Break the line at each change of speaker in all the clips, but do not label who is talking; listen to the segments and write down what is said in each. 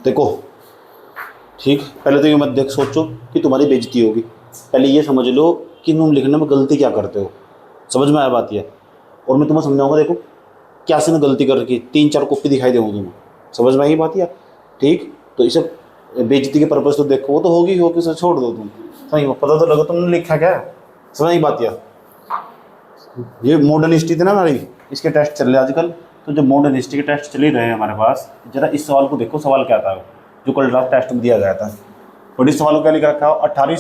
देखो ठीक, पहले तो ये मत देख सोचो कि तुम्हारी बेइज्जती होगी, पहले ये समझ लो कि तुम लिखने में गलती क्या करते हो। समझ में आया बात ये? और मैं तुम्हें समझाऊंगा। देखो क्या से गलती कर रखी, 3-4 कॉपी दिखाई देंगे तुम्हें। समझ में आई बात? या ठीक, तो इसे बेइज्जती के पर्पज तो देखो, वो तो होगी होगी, उसे छोड़ दो तुम। सही पता तो लगा तुमने लिखा क्या है। समझ आई बात? या ये मॉडर्न हिस्ट्री थी ना हमारी, इसके टेस्ट चल रहे आजकल। तो जो मॉडर्न हिस्ट्री के टेस्ट चल ही रहे हैं हमारे पास, जरा इस सवाल को देखो, सवाल क्या था जो कल रात टेस्ट में दिया गया था। और इस सवाल को क्या लिख रखा है, 18वीं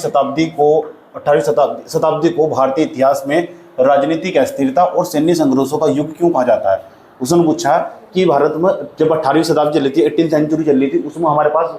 शताब्दी को भारतीय इतिहास में राजनीतिक अस्थिरता और सैन्य संघर्षों का युग क्यों कहा जाता है। उसने पूछा कि भारत में जब 18वीं शताब्दी चल रही थी, 18th सेंचुरी चल रही थी, उसमें हमारे पास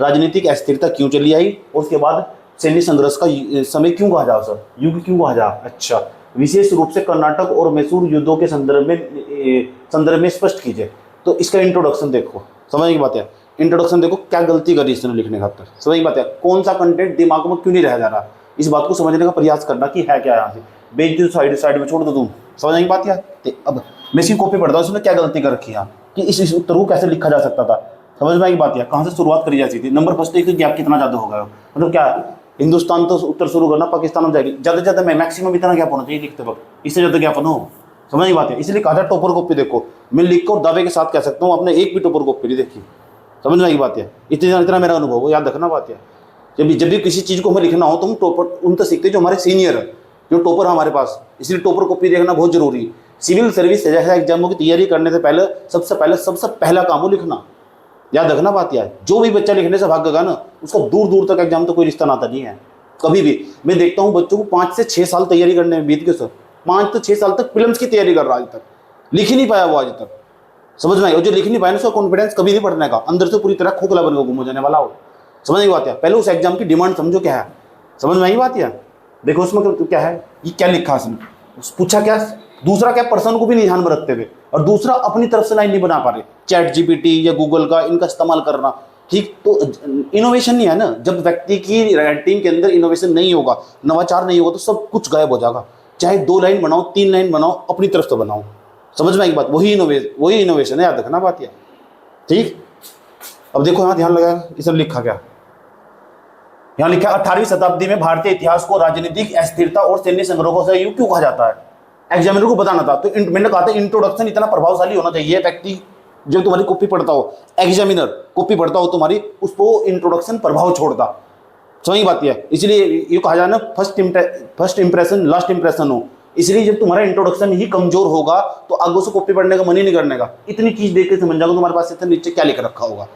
राजनीतिक अस्थिरता क्यों चली आई, और उसके बाद सैन्य संघर्ष का समय क्यों कहा जा, सर युग क्यों कहा जा। अच्छा, विशेष रूप से कर्नाटक और मैसूर युद्धों के संदर्भ में स्पष्ट कीजिए। तो इसका इंट्रोडक्शन देखो, समझ की बात है। इंट्रोडक्शन देखो क्या गलती करी इसने लिखने खातर। समझ की बात है, कौन सा कंटेंट दिमाग में क्यों नहीं रह जा रहा, इस बात को समझने का प्रयास करना कि है क्या यहाँ से। बेइज्जती साइड में छोड़ दो तुम। समझ की बात यार। अब मैं इसकी कॉपी पढ़ता हूँ, उसने क्या गलती कर रखी है कि इस उत्तर को कैसे लिखा जा सकता था। समझ में आई बात यार, कहाँ से शुरुआत करी जाती थी। नंबर फर्स्ट एक गैप कितना ज़्यादा होगा, मतलब क्या है, हिंदुस्तान तो उत्तर शुरू करना, पाकिस्तान में जाएगी ज़्यादा से ज़्यादा मैक्सिमम इतना गैप होना चाहिए लिखते वक्त, इससे ज़्यादा गैप ना हो। समझ की बात है, इसलिए कहा था टॉपर कॉपी देखो। मैं लिख कर दावे के साथ कह सकता हूँ आपने एक भी टॉपर कॉपी नहीं देखी। समझ में आई बात है, इतना मेरा अनुभव हो, याद रखना बात है। जब भी किसी चीज़ को हमें लिखना हो तो हम टॉपर उनसे सीखते जो हमारे सीनियर है, जो टॉपर हमारे पास, इसलिए टॉपर कॉपी देखना बहुत जरूरी है। सिविल सर्विस जैसे एग्जामों की तैयारी करने से पहले सबसे पहला काम हो लिखना। याद रखना बात यार, जो भी बच्चा लिखने से भागेगा ना, उसको दूर दूर तक एग्जाम तो कोई रिश्ता नाता नहीं है कभी भी। मैं देखता हूँ बच्चों को 5 से 6 साल तैयारी करने में बीत गए सर, 5 से 6 साल तक फिल्म्स की तैयारी कर रहा है, आज तक लिख ही नहीं पाया वो आज तक। समझ में आई? और जो लिख नहीं पाया उसका कॉन्फिडेंस कभी नहीं बढ़ने का, अंदर से पूरी तरह खोखला बनकर गुम हो जाने वाला हो। समझ आई बात है? पहले उस एग्जाम की डिमांड समझो क्या है। समझ में आई बात है? देखो उसमें क्या है, ये क्या लिखा उसने, पूछा क्या, दूसरा क्या, पर्सन को भी नहीं ध्यान में रखते हुए, और दूसरा अपनी तरफ से लाइन नहीं बना पा रहे, चैट जीपीटी या गूगल का इनका इस्तेमाल करना। ठीक, तो इनोवेशन नहीं है ना। जब व्यक्ति की राइटिंग के अंदर इनोवेशन नहीं होगा, नवाचार नहीं होगा, तो सब कुछ गायब हो जाएगा। चाहे 2 लाइन बनाओ, 3 लाइन बनाओ, अपनी तरफ से बनाओ। समझ में आई बात? वही इनोवेशन है, याद रखना बात है। ठीक, अब देखो यहाँ ध्यान लगाया, इसमें लिखा क्या, यहाँ लिखा 18वीं शताब्दी में भारतीय इतिहास को राजनीतिक अस्थिरता और सैन्य संग्रहों से युग क्यों कहा जाता है। एग्जामिनर को बताना था, तो मैंने कहा था इंट्रोडक्शन इतना प्रभावशाली होना चाहिए। व्यक्ति जो तुम्हारी कॉपी पढ़ता हो, एग्जामिनर कॉपी पढ़ता हो तुम्हारी, उसको इंट्रोडक्शन प्रभाव छोड़ता। समझ बात है, इसलिए ये कहा जाए ना, फर्स्ट इंप्रेशन लास्ट इंप्रेशन हो। इसलिए जब तुम्हारा इंट्रोडक्शन ही कमजोर होगा तो आगे से कॉपी पढ़ने का मन ही नहीं करने का। इतनी चीज देख के समझ जाओगे तुम्हारे पास इतने नीचे क्या लिख रखा होगा।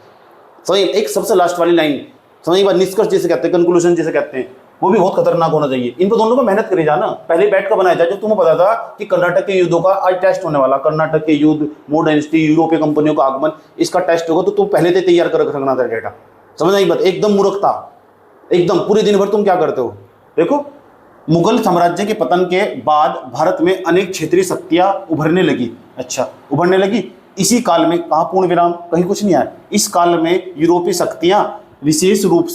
समझ, एक सबसे लास्ट वाली लाइन, समझ बात, निष्कर्ष जिसे कहते हैं, कंक्लूजन जिसे कहते हैं, वो भी बहुत खतरनाक होना चाहिए। इन पर दोनों को मेहनत करी जाना, पहले बैठ कर बनाया जाए। जब तुम्हें पता था कि कर्नाटक के युद्धों का आज टेस्ट होने वाला, कर्नाटक के युद्ध, मॉडर्न हिस्ट्री, यूरोपीय कंपनियों का आगमन, इसका टेस्ट होगा, तो तुम पहले से तैयार कर रखना था डेटा। समझ आई बात? एकदम मूर्खता, एकदम। पूरे दिन भर तुम क्या करते हो। देखो, मुगल साम्राज्य के पतन के बाद भारत में अनेक क्षेत्रीय शक्तियां उभरने लगी। अच्छा, उभरने लगी। इसी काल में, कहाँ पूर्ण विराम, कहीं कुछ नहीं आया। इस काल में यूरोपीय शक्तियां विशेष रूप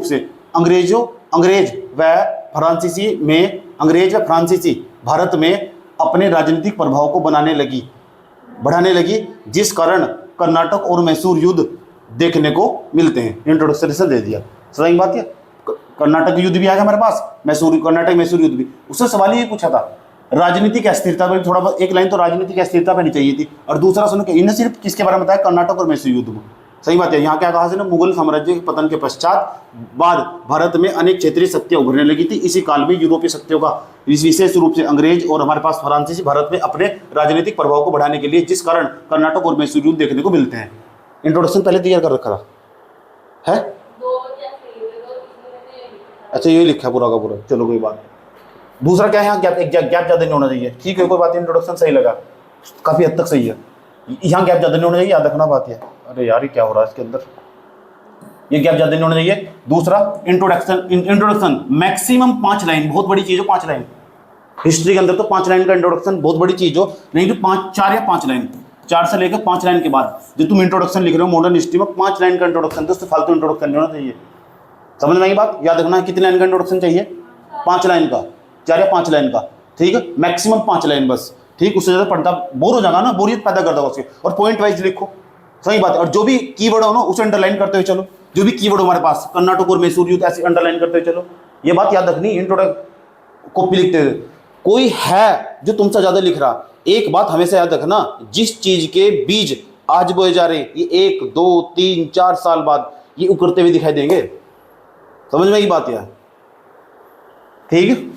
से अंग्रेज व फ्रांसीसी भारत में अपने राजनीतिक प्रभाव को बढ़ाने लगी, जिस कारण कर्नाटक और मैसूर युद्ध देखने को मिलते हैं। इंट्रोडक्शन से दे दिया, समझ बात है। कर्नाटक युद्ध भी आ गया हमारे पास, कर्नाटक मैसूर युद्ध भी। उससे सवाल ये पूछा था, राजनीतिक अस्थिरता पर थोड़ा बहुत एक लाइन तो राजनीतिक अस्थिरता पर नहीं चाहिए थी, और दूसरा सुनो कि इन्हें सिर्फ किसके बारे में बताया, कर्नाटक और मैसूर युद्ध में। सही बात है। यहाँ क्या कहा ना, मुगल साम्राज्य के पतन के पश्चात बाद भारत में अनेक क्षेत्रीय शक्तियां उभरने लगी थी। इसी काल में यूरोपीय शक्तियों का विशेष रूप से अंग्रेज और हमारे पास फ्रांसीसी भारत में अपने राजनीतिक प्रभाव को बढ़ाने के लिए, जिस कारण कर्नाटक और मैसूर युद्ध देखने को मिलते हैं। इंट्रोडक्शन पहले तैयार कर रखा है। अच्छा, यही लिखा पूरा का पूरा, चलो कोई बात। दूसरा क्या है, यहाँ गैप ज़्यादा नहीं होना चाहिए। ठीक है, कोई बात। इंट्रोडक्शन सही लगा, काफ़ी हद तक सही है। यहाँ गैप ज़्यादा नहीं होना चाहिए, याद रखना बात है। अरे यार, ये क्या हो रहा है इसके अंदर, ये गैप ज़्यादा नहीं होना चाहिए। दूसरा इंट्रोडक्शन मैक्सिमम 5 लाइन, बहुत बड़ी चीज़ हो 5 लाइन। हिस्ट्री के अंदर तो 5 लाइन का इंट्रोडक्शन बहुत बड़ी चीज़ हो, नहीं तो 4 या 5 लाइन, 4 से लेकर 5 लाइन के बाद जो तुम इंट्रोडक्शन लिख रहे हो मॉडर्न हिस्ट्री में, 5 लाइन का इंट्रोडक्शन, तो उससे फालतू इंट्रोडक्शन नहीं होना चाहिए। समझ में आई बात? याद रखना, कितनी लाइन का इंट्रोडक्शन चाहिए, 5 लाइन का, 4 या 5 लाइन का। ठीक है, मैक्सिमम 5 लाइन बस। ठीक, उससे ज़्यादा पढ़ता बोर हो जाएगा ना, बोरियत पैदा कर देगा उसके। और पॉइंट वाइज लिखो, सही बात है। और जो भी कीवर्ड हो ना उसे अंडरलाइन करते हुए चलो, जो भी कीवर्ड हमारे पास कर्नाटक और मैसूर युद्ध ऐसे अंडरलाइन करते हुए चलो। ये बात याद रखनी इंट्रोडक्ट कॉपी लिखते हुए। कोई है जो तुमसे ज्यादा लिख रहा, एक बात हमेशा याद रखना, जिस चीज के बीज आज बोए जा रहे ये 1 2 3 4 साल बाद ये उकरते हुए दिखाई देंगे। समझ में की बात है? ठीक,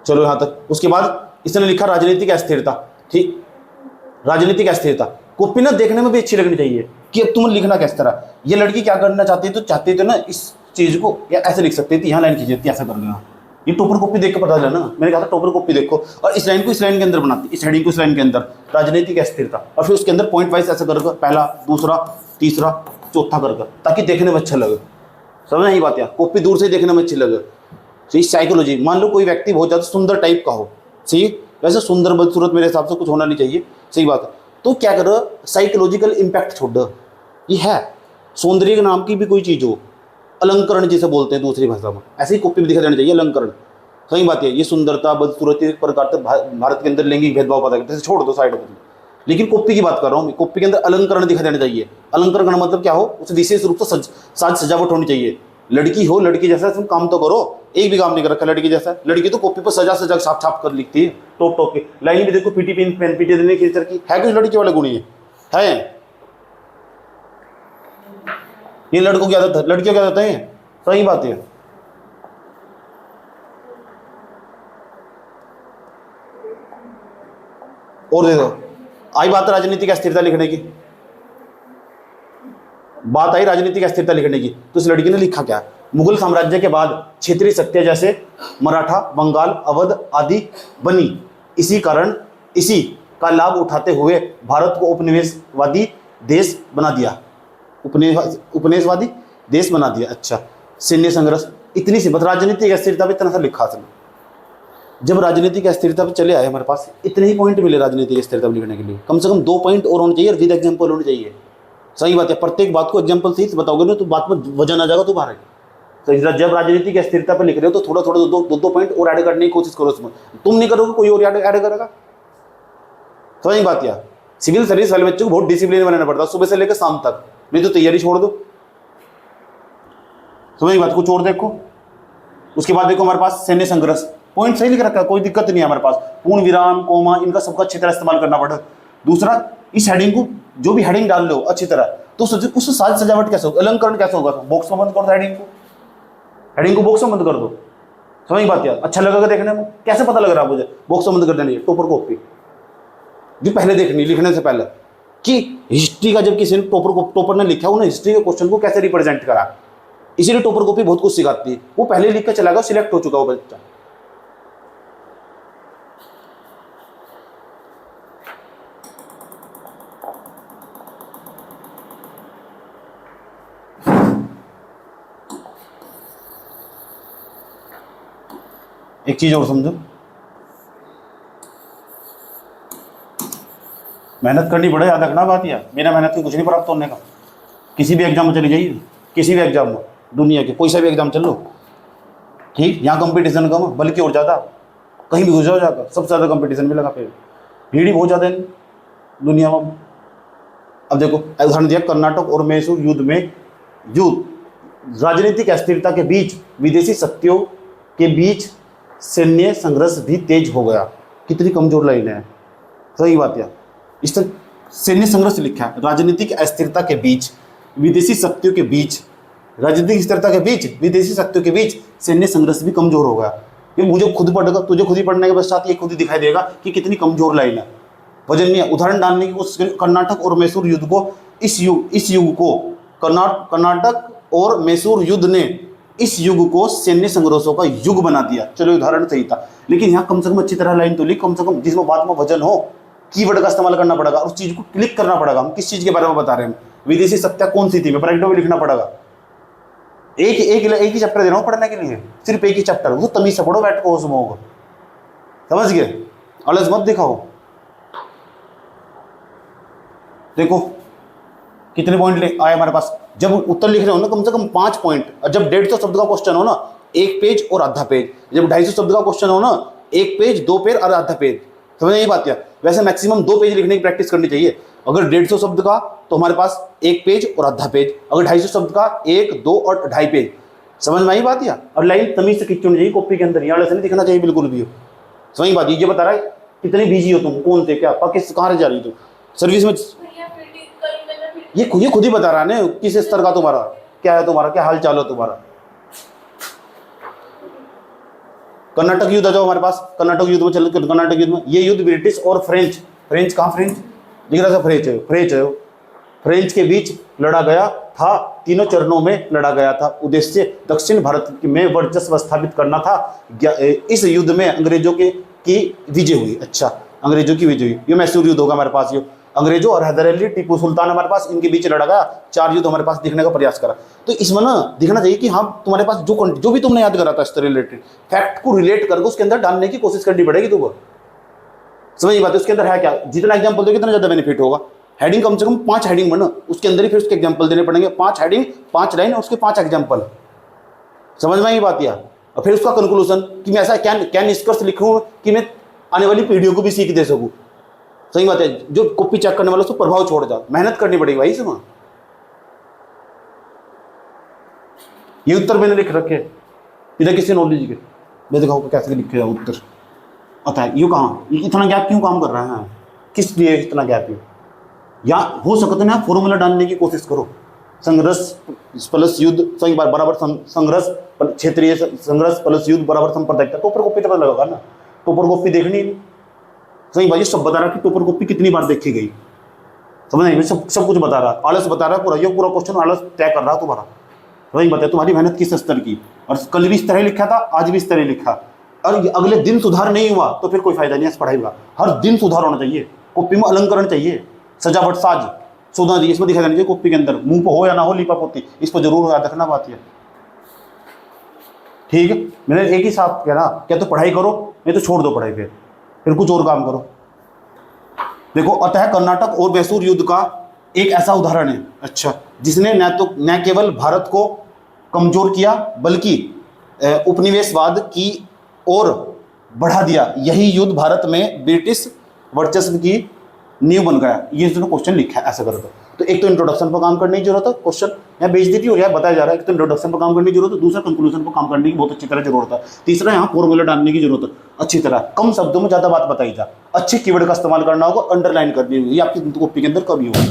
चलो यहां तक। उसके बाद इसने लिखा राजनीतिक अस्थिरता। ठीक, राजनीतिक अस्थिरता कॉपी ना देखने में भी अच्छी लगनी चाहिए कि अब तुम लिखना किस तरह। ये लड़की क्या करना चाहती है, तो चाहती थी ना इस चीज को या ऐसे लिख सकती थी, यहाँ लाइन खींची थी, ऐसा कर लेना। ये टॉपर कॉपी देख के पता चला ना, मैंने कहा था टॉपर कॉपी देखो, और इस लाइन को इस लाइन के अंदर बनाती, इस हेडिंग को इस लाइन के अंदर, राजनीतिक अस्थिरता, और फिर उसके अंदर पॉइंट वाइज ऐसा कर, पहला दूसरा तीसरा चौथा कर, ताकि देखने में अच्छा लगे। समझ नहीं बात यार, कॉपी दूर से देखने में अच्छी लगे। सही, साइकोलॉजी, मान लो कोई व्यक्ति बहुत ज्यादा सुंदर टाइप का हो, सही, वैसे सुंदर बदसूरत मेरे हिसाब से कुछ होना नहीं चाहिए, सही बात है, तो क्या करो, साइकोलॉजिकल इंपैक्ट छोड़ दो। ये है सौंदर्य के नाम की भी कोई चीज हो, अलंकरण जिसे बोलते हैं दूसरी भाषा में, ऐसे ही कॉपी में दिखा देना चाहिए, अलंकरण। सही बात है, ये सुंदरता बदसूरती एक प्रकार से भारत के अंदर लैंगिक भेदभाव पता करते, छोड़ दो साइड में। लेकिन कॉपी की बात कर रहा हूँ, कॉपी के अंदर अलंकरण दिखा देना चाहिए। अलंकरण का मतलब क्या हो, उसे विशेष रूप से साज सजावट होनी चाहिए। लड़की हो लड़की जैसा तुम काम तो करो, एक भी काम नहीं कर रखा लड़की जैसा। लड़की तो कॉपी पर सजा सजा छाप छाप कर लिखती है, टॉप टॉप की लाइन भी देखो, पीटी पेन पीटी देने की की है, कुछ लड़की वाले गुण है। ये लड़कों की आदत है, लड़कियों की आदत है। सही बात है। और देखो आई बात राजनीतिक अस्थिरता लिखने की, बात आई राजनीतिक अस्थिरता लिखने की, तो इस लड़की ने लिखा क्या, मुगल साम्राज्य के बाद क्षेत्रीय सत्ता जैसे मराठा, बंगाल, अवध आदि बनी, इसी कारण इसी का लाभ उठाते हुए भारत को उपनिवेशवादी देश बना दिया, उपनिवेशवादी देश बना दिया। अच्छा, सैन्य संघर्ष, इतनी सी बात, राजनीतिक अस्थिरता पे इतना सा लिखा था। जब राजनीतिक अस्थिरता पे चले आए हमारे पास इतने ही पॉइंट मिले राजनीतिक अस्थिरता लिखने के लिए, कम से कम 2 पॉइंट और होने चाहिए और विद एग्जाम्पल होने चाहिए। सही बात है, प्रत्येक बात को एग्जाम्पल से ही बताओगे ना तो बात में वजन आ जाएगा तुम्हारे। तो जब राजनीतिक अस्थिरता पे लिख रहे हो तो थोड़ा थोड़ा दो पॉइंट और ऐड करने की कोशिश करो उसमें। तुम नहीं करोगे कोई और ऐड करेगा। समझ बात यार, सिविल सर्विस वाले बच्चों को बहुत डिसिप्लिन बनाना पड़ता है सुबह से लेकर शाम तक, नहीं तो तैयारी छोड़ दो। समझ बात, कुछ और देखो। उसके बाद देखो हमारे पास सैन्य संघर्ष, पॉइंट सही लिख रखा है, कोई दिक्कत नहीं है हमारे पास, पूर्ण विराम कोमा इनका सबका अच्छी तरह इस्तेमाल करना पड़ेगा। दूसरा, इस हेडिंग को जो भी हेडिंग डाल लो अच्छी तरह, तो उस साज सजावट कैसे होगा, अलंकरण कैसे होगा, बॉक्स में बंद कर दो हेडिंग को बॉक्स में बंद कर दो। समझ बात यार, अच्छा लगेगा देखने में, कैसे पता लग रहा है मुझे, बॉक्स में बंद कर देनी है। टॉपर कॉपी जो पहले देखनी लिखने से पहले कि हिस्ट्री का जब किसी ने टॉपर ने लिखा उन्होंने हिस्ट्री के क्वेश्चन को कैसे रिप्रेजेंट करा, इसीलिए टॉपर कॉपी बहुत कुछ सिखाती है। वो पहले लिख कर चला गया, सिलेक्ट हो चुका वो बच्चा। एक चीज और समझो, मेहनत करनी पड़े, याद रखना बात यार, बिना मेहनत के कुछ नहीं प्राप्त होने का। किसी भी एग्जाम में चली जाइए, किसी भी एग्जाम में, दुनिया के कोई सा भी एग्जाम चल लो, ठीक, यहाँ कंपटीशन कम है बल्कि और ज़्यादा, कहीं भी घुस जाओ जाकर सबसे ज़्यादा कंपटीशन मिलेगा, फिर भीड़ ही बहुत ज़्यादा है दुनिया में। अब देखो उदाहरण दिया, कर्नाटक और मैसूर युद्ध में राजनीतिक अस्थिरता के बीच विदेशी शक्तियों के बीच सैन्य संघर्ष भी तेज हो गया। कितनी कमजोर लाइन है। सही बात है, इस तरह सैन्य संघर्ष लिखा है, राजनीतिक अस्थिरता के बीच विदेशी शक्तियों के बीच, राजनीतिक स्थिरता के बीच विदेशी शक्तियों के बीच सैन्य संघर्ष भी कमजोर हो गया। ये मुझे खुद पढ़ेगा, तुझे खुद ही पढ़ने के पश्चात ये खुद ही दिखाई देगा कि कितनी कमजोर लाइन है। वजन नहीं है, उदाहरण डालने की कोशिश। कर्नाटक और मैसूर युद्ध को इस युग को कर्नाटक और मैसूर युद्ध ने इस युग को सैन्य संघर्षों का युग बना दिया। चलो उदाहरण सही था, लेकिन यहाँ कम से कम अच्छी तरह लाइन तो लिख, कम से कम जिसमें बात में वजन हो, कीवर्ड का इस्तेमाल करना पड़ेगा, उस चीज को क्लिक करना पड़ेगा। हम किस चीज के बारे में बता रहे हैं, विदेशी सत्ता कौन सी थी, ब्रैकेटों में लिखना पड़ेगा। एक ही चैप्टर दे रहा हूँ पढ़ने के लिए, सिर्फ एक ही चैप्टर, वो तमीज से पढ़ो, बैठ को उसमें, समझ गए, अलग मत दिखाओ। देखो कितने पॉइंट ले आए हमारे पास। जब उत्तर लिख रहे हो ना कम से कम 5 पॉइंट, और जब 150 शब्द का क्वेश्चन हो ना 1 पेज और आधा पेज, जब 250 शब्द का क्वेश्चन हो ना 1 पेज 2 पेज और आधा पेज, समझ नहीं बात क्या। वैसे मैक्सिमम 2 पेज लिखने की प्रैक्टिस करनी चाहिए। अगर 150 शब्द का तो हमारे पास 1 पेज और आधा पेज, अगर 250 शब्द का 1, 2 और 2.5 पेज। समझ में आई बात या। और लाइन तमीज से खींचनी चाहिए कॉपी के अंदर, यहाँ से नहीं दिखना चाहिए बिल्कुल भी हो। समझ बात, ये बता रहा है कितनी बिजी हो तुम, कौन थे, क्या पाकिस्तान, कहाँ जा रही हो तुम, सर्विस में। ये खुद ही बता रहा है ना किस स्तर का तुम्हारा क्या है, तुम्हारा क्या हाल चाल हो तुम्हारा। कर्नाटक युद्ध जो हमारे पास, कर्नाटक युद्ध में चल, कर्नाटक युद्ध में ये युद्ध ब्रिटिश और फ्रेंच कहाँ, फ्रेंच दिख रहा था, फ्रेंच के बीच लड़ा गया था। तीनों चरणों में लड़ा गया था। उद्देश्य दक्षिण भारत में वर्चस्व स्थापित करना था। इस युद्ध में अंग्रेजों की विजय हुई। अच्छा, अंग्रेजों की विजय हुई। ये मैसूर युद्ध होगा हमारे पास। ये अंग्रेजों और हैदर अली टीपू सुल्तान हमारे पास, इनके बीच लड़ा गया। 4 युद्ध हमारे पास दिखने का प्रयास करा। तो इसमें ना दिखना चाहिए कि हाँ तुम्हारे पास जो भी तुमने याद करा था इससे रिलेटेड फैक्ट को रिलेट करके उसके अंदर डालने की कोशिश करनी पड़ेगी तुमको। समझ बात है, उसके अंदर है क्या, जितना एग्जाम्पल दोगे कितना ज्यादा बेनिफिट होगा। हेडिंग कम से कम 5 हेडिंग बना, उसके अंदर ही फिर उसके एग्जाम्पल देने पड़ेंगे। 5 हेडिंग, 5 लाइन और उसके 5 एग्जाम्पल। समझ में आई बात या। और फिर उसका कंक्लूजन कि मैं ऐसा क्या निष्कर्ष लिखूं कि मैं आने वाली पीढ़ियों को भी सीख दे सकूं। सही बात है, जो कॉपी चेक करने वालों से प्रभाव छोड़ जाओ, मेहनत करनी पड़ेगी भाई इसमें। ये उत्तर मैंने लिख रखे इधर किसी नॉलेज के, मैं दिखाओ कैसे लिखे हैं उत्तर। पता है यू कहाँ इतना गैप क्यों काम कर रहा है, किस लिए इतना गैप है। या हो सकता है फॉर्मूला डालने की कोशिश करो, संघर्ष प्लस युद्ध सही बराबर संघर्ष, क्षेत्रीय संघर्ष प्लस युद्ध बराबर सांप्रदायिकता। टोपर कॉपी तो पता लगेगा ना, टोपर कॉपी देखनी सही भाई, सब बता रहा कि टोपर कॉपी कितनी बार देखी गई। समझ नहीं, सब कुछ बता रहा, आलस बता रहा पूरा, ये पूरा क्वेश्चन आलस तय कर रहा तुम्हारा। वही बताया तुम्हारी मेहनत किस स्तर की। और कल भी इस तरह लिखा था, आज भी इस तरह लिखा, और अगले दिन सुधार नहीं हुआ तो फिर कोई फायदा नहीं है इस पढ़ाई का। हर दिन सुधार होना चाहिए, कॉपी में अलंकरण चाहिए, सजावट साज सौदा दी इसमें दिखाई देना चाहिए कॉपी के अंदर। मुंह पे हो या ना हो लिपा पोती, इस पर जरूर याद रखना बात है। ठीक है, मैंने एक ही साथ कह रहा, क्या तो पढ़ाई करो नहीं तो छोड़ दो पढ़ाई, फिर कुछ और काम करो। देखो, अतः कर्नाटक और मैसूर युद्ध का एक ऐसा उदाहरण है, अच्छा, जिसने न केवल भारत को कमजोर किया बल्कि उपनिवेशवाद की ओर बढ़ा दिया। यही युद्ध भारत में ब्रिटिश वर्चस्व की नींव बन गया। ये जो क्वेश्चन लिखा है ऐसा करके, तो एक तो इंट्रोडक्शन पर काम करने की जरूरत है, क्वेश्चन यहाँ बेच देती हो, यहाँ बताया जा रहा है। एक तो इंट्रोडक्शन पर काम करने की जरूरत है, दूसरा कंक्लूजन पर काम करने की बहुत अच्छी तरह जरूरत है, तीसरा यहाँ फॉर्मूला डालने की जरूरत है अच्छी तरह, कम शब्दों में ज्यादा बात बताई जा, अच्छे कीवर्ड का इस्तेमाल करना होगा, अंडरलाइन करनी होगी, ये आपकी कॉपी के अंदर कभी होगी।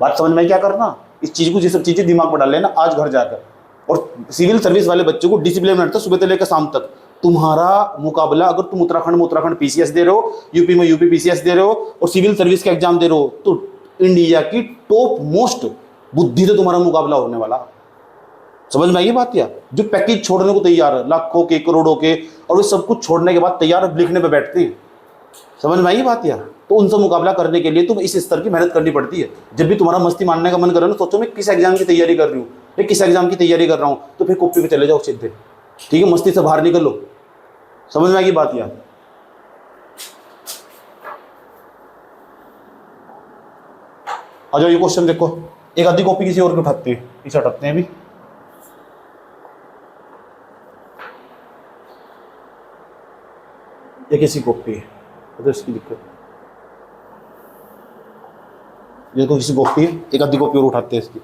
बात समझ में क्या करना, इस चीज को, ये सब चीजें दिमाग में डाल लेना आज घर जाकर। और सिविल सर्विस वाले बच्चों को डिसिप्लिन में रहता है सुबह से लेकर शाम तक। तुम्हारा मुकाबला, अगर तुम उत्तराखंड में उत्तराखंड पीसीएस दे रहे हो, यूपी में यूपी पीसीएस दे रहे हो और सिविल सर्विस का एग्जाम दे रहे हो, तो इंडिया की टॉप मोस्ट बुद्धि से तुम्हारा मुकाबला होने वाला। समझ में आई बात क्या, जो पैकेज छोड़ने को तैयार है लाखों के करोड़ों के, और वे सब कुछ छोड़ने के बाद तैयार लिखने पे बैठते हैं। समझ में आई बात यार, तो उनसे मुकाबला करने के लिए तुम इस स्तर की मेहनत करनी पड़ती है। जब भी तुम्हारा मस्ती मारने का मन करे ना, सोचो मैं किस एग्जाम की तैयारी कर रही हूँ, मैं किस एग्जाम की तैयारी कर रहा हूँ, तो फिर कॉपी पे चले जाओ सीधे। ठीक है, मस्ती से बाहर निकल लो। समझ में आएगी बात यार। आ जाओ, ये क्वेश्चन देखो, एक आधी कॉपी किसी और की उठाते हैं, इसे हटाते हैं अभी। ये किसी कॉपी है तो इसकी दिक्कत, ये तो किसी कॉपी है, एक आधी कॉपी और उठाते हैं इसकी।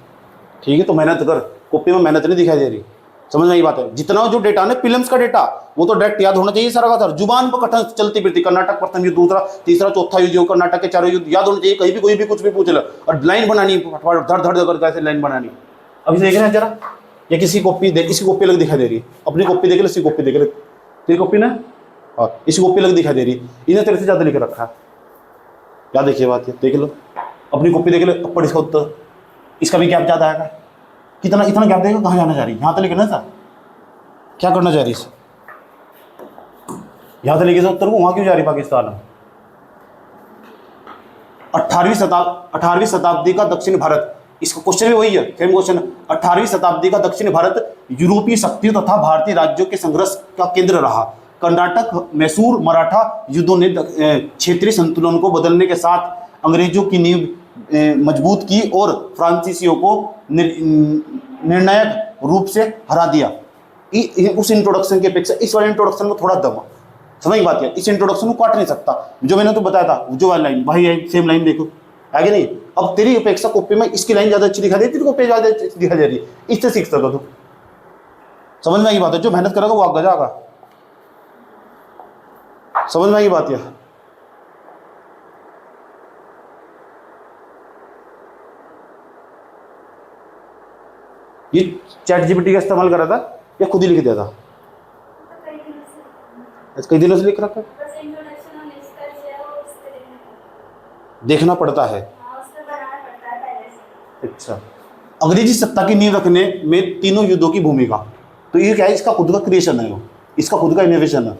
ठीक है, तो मेहनत कर, कॉपी में मेहनत नहीं दिखाई दे रही। समझ में आई बात है। जितना जो डेटा ना फिल्म्स का डेटा, वो तो डायरेक्ट याद होना चाहिए सारा का सारा, जुबान पर कथन चलती फिरती। कर्नाटक प्रथम युद्ध, दूसरा तीसरा चौथा युद्ध, कर्नाटक के 4 युद्ध याद होना चाहिए। कहीं भी कोई भी कुछ भी पूछ ले, और लाइन बनानी, धड़ धड़ कर कैसे लाइन बनानी। अभी देख रहे हैं जरा, ये किसी कॉपी देख, इसी कॉपी अलग दिखाई दे रही है, अपनी कॉपी देख ले, इसी कॉपी देख ले, तेरी कॉपी ना, और इसी कॉपी अलग दिखाई दे रही है, इन्हें तेरे से ज्यादा लिख रखा है। क्या देखिए बात है, देख लो अपनी कॉपी देख ले, पढ़ इसका उत्तर, इसका भी गैप ज्यादा आएगा। कितना इतना गैप देगा, कहाँ जाना चाह रही, यहाँ तो लिखना था, क्या करना चाह रही है, यहाँ से लेके उत्तर को वहां क्यों जा रही पाकिस्तान में। 18वीं शताब्दी का दक्षिण भारत, इसका क्वेश्चन भी वही है, सेम क्वेश्चन। 18वीं शताब्दी का दक्षिण भारत यूरोपीय शक्तियों तथा भारतीय राज्यों के संघर्ष का केंद्र रहा। कर्नाटक, मैसूर, मराठा युद्धों ने क्षेत्रीय संतुलन को बदलने के साथ अंग्रेजों की नींव मजबूत की और फ्रांसीसियों को निर्णायक रूप से हरा दिया। उस इंट्रोडक्शन की अपेक्षा इस वाले इंट्रोडक्शन में थोड़ा दम है, समझ की बात है, इस इंट्रोडक्शन को काट नहीं सकता। जो मैंने तो बताया था जो वाली लाइन भाई है, सेम लाइन देखो आगे नहीं। अब तेरी अपेक्षा कॉपी में इसकी लाइन ज्यादा अच्छी दिखाई देती, तेरी कॉपी ज्यादा अच्छी दिखाई दे रही है, इससे सीख सकता तू। समझ में आई बात है, जो मेहनत करेगा वो आगे जाएगा। समझ में आई बात है। ये चैट जीपीटी का इस्तेमाल करा था या खुद ही लिख दिया था? कई दिनों से लिख रखा है, देखना पड़ता है। अच्छा, अंग्रेजी सत्ता की नींव रखने में तीनों युद्धों की भूमिका, तो ये क्या है, इसका खुद का क्रिएशन है, वो इसका खुद का इनोवेशन है,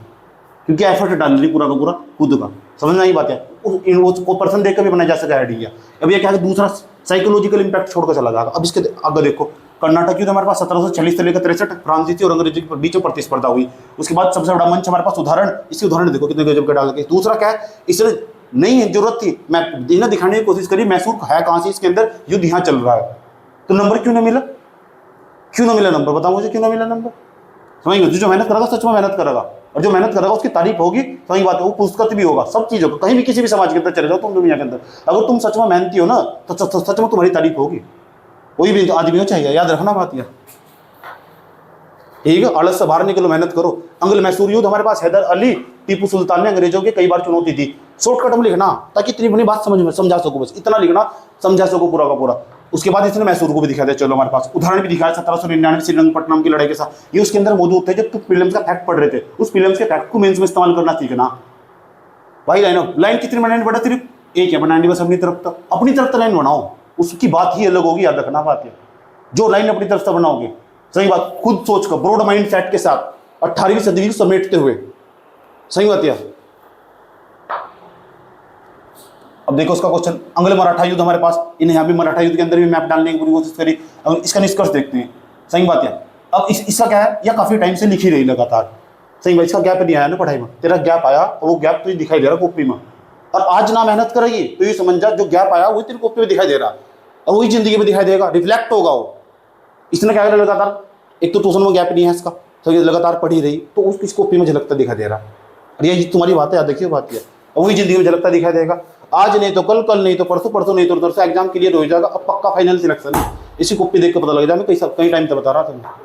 क्योंकि एफर्ट डाल रही पूरा का पूरा खुद का। समझ में आई बात है, वो पर्सन देख कर भी बनाया जा सका आइडिया। अब ये क्या है, दूसरा साइकोलॉजिकल इंपैक्ट छोड़कर चला जाएगा। अब इसके आगे देखो, कर्नाटक की तो हमारे पास 1740 से लेकर 63 फ्रांसीसी और अंग्रेजी के बीच में प्रतिस्पर्धा हुई। उसके बाद सबसे बड़ा मंच हमारे पास उदाहरण, इसके उदाहरण देखो कितने गजब के डाल के। दूसरा क्या है, इसने नहीं जरूरत थी, मैं इन्हें दिखाने की कोशिश करी मैसूर है कहाँ से, इसके अंदर युद्ध यहाँ चल रहा है, तो नंबर क्यों ना मिला, क्यों ना मिला नंबर, बताओ मुझे क्यों ना मिला नंबर। समझ गए, जो मेहनत करेगा सच में मेहनत करेगा, और जो मेहनत करेगा उसकी तारीफ होगी। सही बात है, वो पुरस्कृत भी होगा, सब चीज़ होगा। कहीं भी किसी भी समाज के अंदर चले जाओ तुम दुनिया के अंदर, अगर तुम सच में मेहनती हो ना तो सच में तुम्हारी तारीफ होगी। कोई भी आदमी हो चाहिए, याद रखना बात यह, ठीक है। आलस से बाहर निकलो, मेहनत करो। अंग्ल मैसूर युद्ध हमारे पास हैदर अली टीपू सुल्तान ने अंग्रेजों के कई बार चुनौती दी। शॉर्टकट में लिखना ताकि इतनी बड़ी बात समझ में समझा सको, बस इतना लिखना समझा सको पूरा का पूरा। उसके बाद इसने मैसूर को भी दिखा दिया। चलो हमारे पास उदाहरण भी दिखाया 1799 श्रीरंगपट्टनम की लड़ाई के साथ, ये उसके अंदर मौजूद थे। जब तुम फिल्म का फैक्ट पढ़ रहे थे, उस फिल्म के फैक्ट को मेंस में इस्तेमाल करना सीखना भाई। लाइन कितनी बनानी पड़ा, सिर्फ एक है बनानी, बस अपनी तरफ तक, अपनी तरफ तक लाइन बनाओ, उसकी बात ही अलग होगी, याद रखना बात है। जो लाइन अपनी तरफ से बनाओगे, सही बात, खुद सोचकर ब्रॉड माइंड सेट के साथ 18वीं सदी को समेटते हुए, सही बात है। अब देखो उसका क्वेश्चन, अंग्ल मराठा युद्ध हमारे पास, इन्हें यहाँ भी मराठा युद्ध के अंदर भी मैप डालने की पूरी कोशिश करी। अब इसका निष्कर्ष देखते हैं, सही बात है। अब इसका क्या है, यह काफी टाइम से लिखी रही लगातार, सही बात, इसका गैप नहीं आया ना पढ़ाई में, तेरा गैप आया और वो गैप तुझे दिखाई दे रहा कॉपी में। और आज ना मेहनत करेगी तो ये समझ जा, जो गैप आया वही तेरी कॉपी में दिखाई दे रहा, और वही जिंदगी में दिखाई देगा, रिफ्लेक्ट होगा वो। इसने क्या करा लगातार, एक तो ट्यूशन में गैप नहीं है इसका, तो ये लगातार पढ़ी रही तो उसकी कॉपी में झलकता दिखाई दे रहा। और ये तुम्हारी बात है, याद देखिए बात है, वही जिंदगी में झलकता दिखाई देगा। आज नहीं तो कल, कल नहीं तो परसों, परसों नहीं तो तरसों एग्जाम क्लियर हो जाएगा। अब पक्का फाइनल सिलेक्शन है, इसी कॉपी देख कर पता लग जाए। मैं कई टाइम से बता रहा था,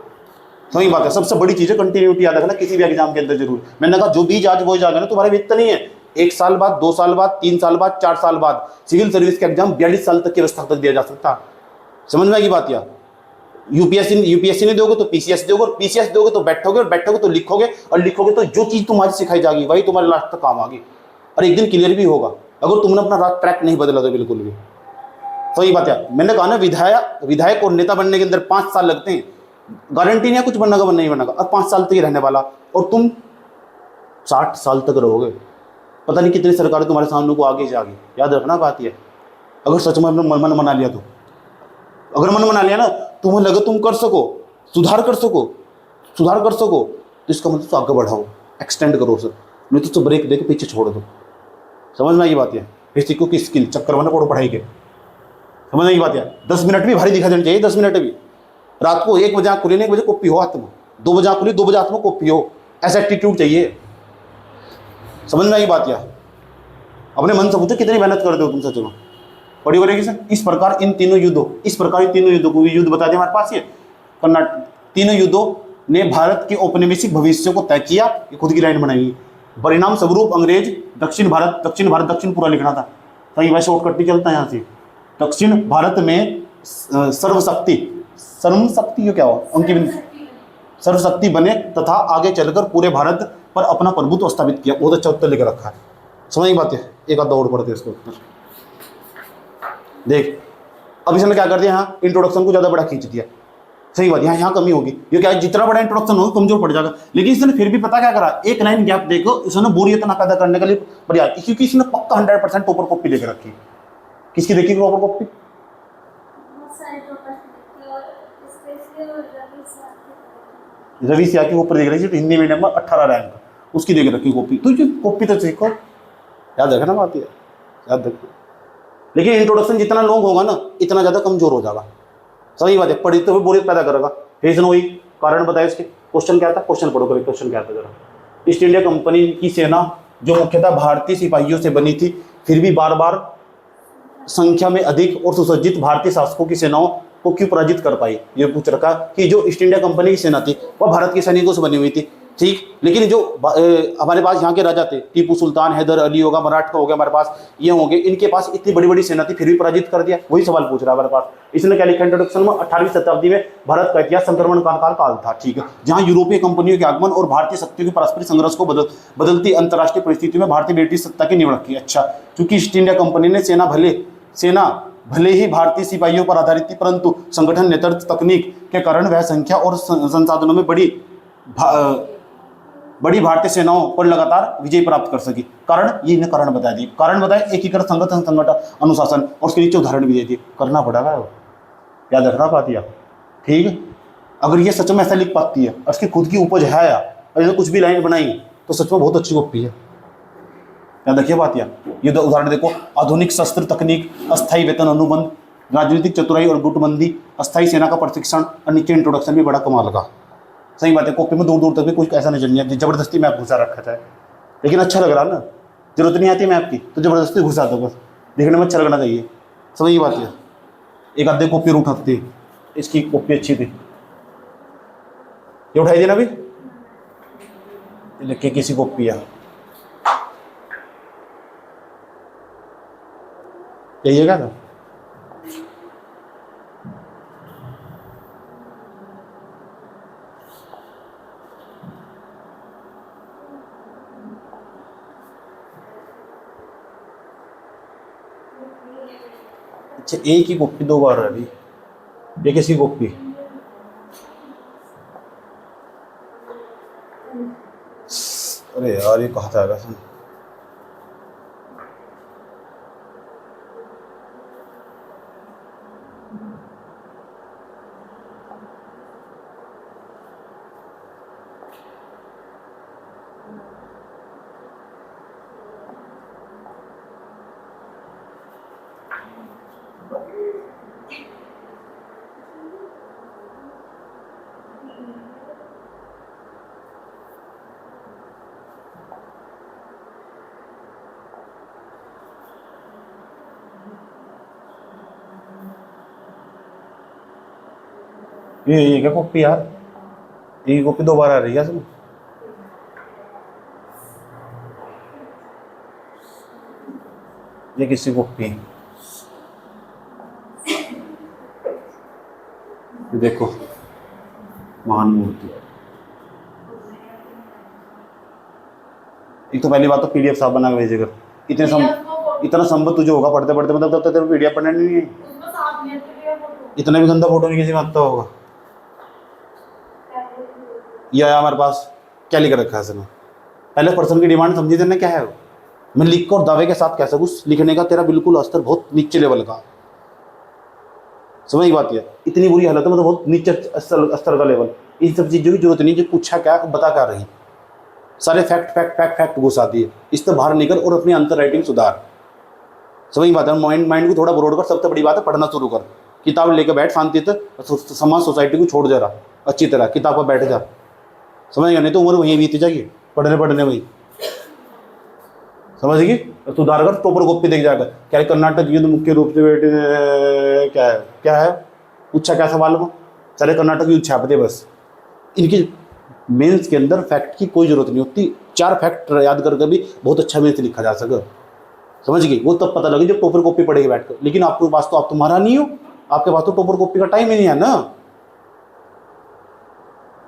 सही बात है। सबसे बड़ी चीज है कंटिन्यूटी, याद रखना किसी भी एग्जाम के अंदर जरूर। मैंने कहा जो बीज आज वो जाएगा ना, तुम्हारे बीत नहीं है। 1 साल बाद, 2 साल बाद, 3 साल बाद, 4 साल बाद सिविल सर्विस के एग्जाम 42 साल तक की अवस्था तक दिया जा सकता है। समझ में आएगी बात यार। यूपीएससी नहीं दोगे तो पीसीएस दोगे, और पीसीएस दोगे तो बैठोगे, और बैठोगे तो लिखोगे, और लिखोगे तो जो चीज तुम्हारी सिखाई जाएगी वही तुम्हारे लास्ट तक काम आएगी, और एक दिन क्लियर भी होगा अगर तुमने अपना रात ट्रैक नहीं बदला तो बिल्कुल भी। सही बात है। मैंने कहा ना, विधायक और नेता बनने के अंदर 5 साल लगते हैं, गारंटी नहीं है कुछ बनने का नहीं बनने का, और 5 साल तक ही रहने वाला, और तुम 60 साल तक रहोगे। पता नहीं कितनी सरकारें तुम्हारे सामने को आगे जाएगी, याद रखना बात यह। अगर सच में अपना मन बना लिया तो, अगर मन बना लिया ना, तुम्हें लगे तुम कर सको, सुधार कर सको, तो इसका मतलब तो आगे बढ़ाओ, एक्सटेंड करो उसे, नहीं तो ब्रेक देके पीछे छोड़ दो। समझ में आई बात है। बेसिक को की स्किल चक्कर बना पड़ो पढ़ाई के, समझ में आई बात है। 10 मिनट भी भारी दिखा देना चाहिए, 10 मिनट भी। रात को 1 बजे आँख खुली, 1 बजे कॉपी हो हाथ में, 2 बजे आँख खुली, 2 बजे हाथ में कॉपी हो, ऐसा एटीट्यूड चाहिए। समझ में आई बात है। अपने मन से पूछो कितनी मेहनत करते हो तुम सच में, बड़ी बड़ी से। इस प्रकार इन तीनों युद्धों को भी युद्ध बता दिया हमारे पास। ये कर्नाटक तीनों युद्धों ने भारत के औपनिवेशिक भविष्य को तय किया, ये खुद की लाइन बनाई। परिणाम स्वरूप अंग्रेज दक्षिण भारत पूरा लिखना था, सही वैसे शॉर्टकट नहीं चलता यहाँ से। दक्षिण भारत में सर्वशक्ति क्या हो, उनकी सर्वशक्ति बने तथा आगे चलकर पूरे भारत पर अपना प्रभुत्व स्थापित किया। बहुत अच्छा उत्तर लेकर रखा है, समझ बात है। एक आध और पढ़ते इसको उत्तर देख। अब इसने क्या कर दिया, यहाँ इंट्रोडक्शन को ज़्यादा बड़ा खींच दिया, सही बात। यहाँ कमी होगी, ये क्या है, जितना बड़ा इंट्रोडक्शन होगा कमजोर पड़ जाएगा। लेकिन इसने फिर भी पता क्या करा, एक लाइन गैप देखो, उसने बोरियत ना पैदा करने के लिए बढ़िया, क्योंकि इसने पक्का 100% टॉपर कॉपी लेकर रखी। किसकी देखी टॉपर कॉपी? रवि सिया के ऊपर देख रही थी, हिंदी मीडियम में 18 रैंक, उसकी देख रखी कॉपी। तो जो कॉपी तो सीखो, याद रखना बात है, याद रखो। लेकिन इंट्रोडक्शन जितना लॉन्ग होगा ना, इतना ज़्यादा कमजोर हो जाएगा, सही बात है। पढ़ते हुए बोरियत पैदा करेगा। रीजन वही कारण बताया इसके। क्वेश्चन क्या था, क्वेश्चन पढ़ो कभी, क्वेश्चन क्या था जरा। ईस्ट इंडिया कंपनी की सेना जो मुख्यतः भारतीय सिपाहियों से बनी थी, फिर भी बार बार संख्या में अधिक और सुसज्जित भारतीय शासकों की सेनाओं को क्यों पराजित कर पाई। ये पूछ रखा कि जो ईस्ट इंडिया कंपनी की सेना थी वह भारत के सैनिकों से बनी हुई थी, ठीक, लेकिन जो हमारे पास यहाँ के राजा थे, टीपू सुल्तान, हैदर अली होगा, मराठा हो गया, हमारे पास ये होंगे, इनके पास इतनी बड़ी बड़ी सेना थी फिर भी पराजित कर दिया। वही सवाल पूछ रहा है हमारे पास। इसने क्या लिखा इंट्रोडक्शन में, 18वीं शताब्दी में भारत का इतिहास संक्रमण काल था, ठीक है, जहां यूरोपीय कंपनियों के आगमन और भारतीय शक्तियों के पारस्परिक संघर्ष को बदलती अंतर्राष्ट्रीय परिस्थितियों में भारतीय ब्रिटिश सत्ता की नींव रखी। अच्छा, क्योंकि ईस्ट इंडिया कंपनी ने सेना भले ही भारतीय सिपाहियों पर आधारित थी, परंतु संगठन, नेतृत्व, तकनीक के कारण वह संख्या और संसाधनों में बड़ी भारतीय सेनाओं पर लगातार विजय प्राप्त कर सकी। कारण, ये इन्हें कारण बता दिए, कारण बताए, एकीकृत संगठन, अनुशासन, और उसके नीचे उदाहरण भी दे दिए। करना पड़ेगा, याद रखना पाती है, ठीक। अगर ये सच में ऐसा लिख पाती है, उसकी खुद की उपज है या कुछ भी लाइन बनाई तो सच में बहुत अच्छी कॉपी है। याद रखिए बात। ये उदाहरण देखो, आधुनिक शस्त्र तकनीक, अस्थायी वेतन अनुबंध, राजनीतिक चतुराई और गुटबंदी, अस्थायी सेना का प्रशिक्षण, और नीचे इंट्रोडक्शन भी बड़ा कमाल का। सही बात है, कॉपी में दूर दूर तक भी कुछ ऐसा नहीं है जबरदस्ती मैप घुसा रखा जाए, लेकिन अच्छा लग रहा ना, जरूरत नहीं आती मैप की तो जबरदस्ती घुसा दो, बस देखने में अच्छा लगना चाहिए। समझ ये बात है। एक आधे कॉपी उठाते, इसकी कॉपी अच्छी थी, ये उठाई थी ना अभी, लिख के किसी कॉपी है, यही है क्या था? अच्छा, एक ही कॉपी दो बार है अभी, ये किसी कॉपी, अरे यार ये कहा था सुन, ये क्या कॉपी यार, ये कॉपी दो बार आ रही है इसमें। ये किसी कॉपी, देखो महान मूर्ति। एक तो पहली बात तो पीडीएफ साफ बना के भेजेगा, इतना संभव तुझे होगा पढ़ते पढ़ते, मतलब तब तक तेरे पीडीएफ पढ़ना नहीं है, इतना भी गंदा फोटो नहीं किसी में आता होगा। यह हमारे पास क्या लिख रखा है इसने, पहले पर्सन की डिमांड समझी देना क्या है, मैं लिख कर दावे के साथ कह सकूँ लिखने का तेरा बिल्कुल स्तर बहुत नीचे लेवल का। समझ बात है, इतनी बुरी हालत है, मतलब बहुत नीचे स्तर का लेवल। इन सब चीज़ों की जरूरत नहीं, जो पूछा क्या बता क्या रही, सारे फैक्ट फैक्ट फैक्ट फैक्ट घुसा दिए, इससे बाहर निकल और अपनी अंतर राइटिंग सुधार। समझ बात है, माइंड को थोड़ा ब्रॉड कर, सबसे बड़ी बात है पढ़ना शुरू कर, किताब लेकर बैठ शांति से, समाज सोसाइटी को छोड़ दे रहा अच्छी तरह, किताब पर बैठ जा, समझ गया, नहीं तो उम्र वहीं बीती जाएगी पढ़ने वही, समझ गई। सुधार कर, टॉपर कॉपी देख जाकर, क्या है कर्नाटक युद्ध मुख्य रूप से बेटे क्या है पूछा, क्या सवाल को, सारे कर्नाटक युद्ध छाप दे बस। इनकी मेंस के अंदर फैक्ट की कोई जरूरत नहीं होती, 4 फैक्ट याद करके भी बहुत अच्छा मेंस लिखा जा सके, समझ गई। वो तब पता लगे जब टॉपर कॉपी पढ़ेगी बैठकर, लेकिन आपके पास तो, आप तुम्हारा नहीं हो, आपके पास तो टॉपर कॉपी का टाइम ही नहीं है ना,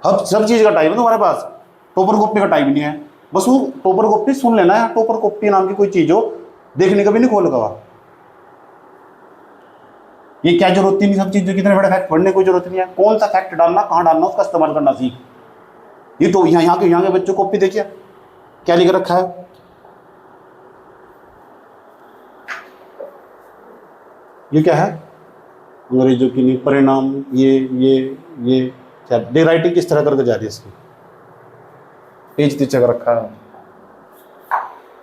अब सब चीज का टाइम है तुम्हारे पास, टॉपर कॉपी का टाइम नहीं है। बस वो टॉपर कॉपी सुन लेना है, टॉपर कॉपी नाम की कोई चीज हो, देखने का भी नहीं खोल गवा, ये क्या जरूरत नहीं, सब चीजों कितने बड़े फैक्ट पढ़ने की जरूरत नहीं है, कौन सा फैक्ट डालना, कहाँ डालना, उसका इस्तेमाल करना सीख। ये तो यहाँ के बच्चों को कॉपी देखिए क्या लिख रखा है, ये क्या है, अंग्रेजों की नहीं, परिणाम, ये क्या डे राइटिंग किस तरह करके जा रही है इसकी, पेज तिचक रखा है।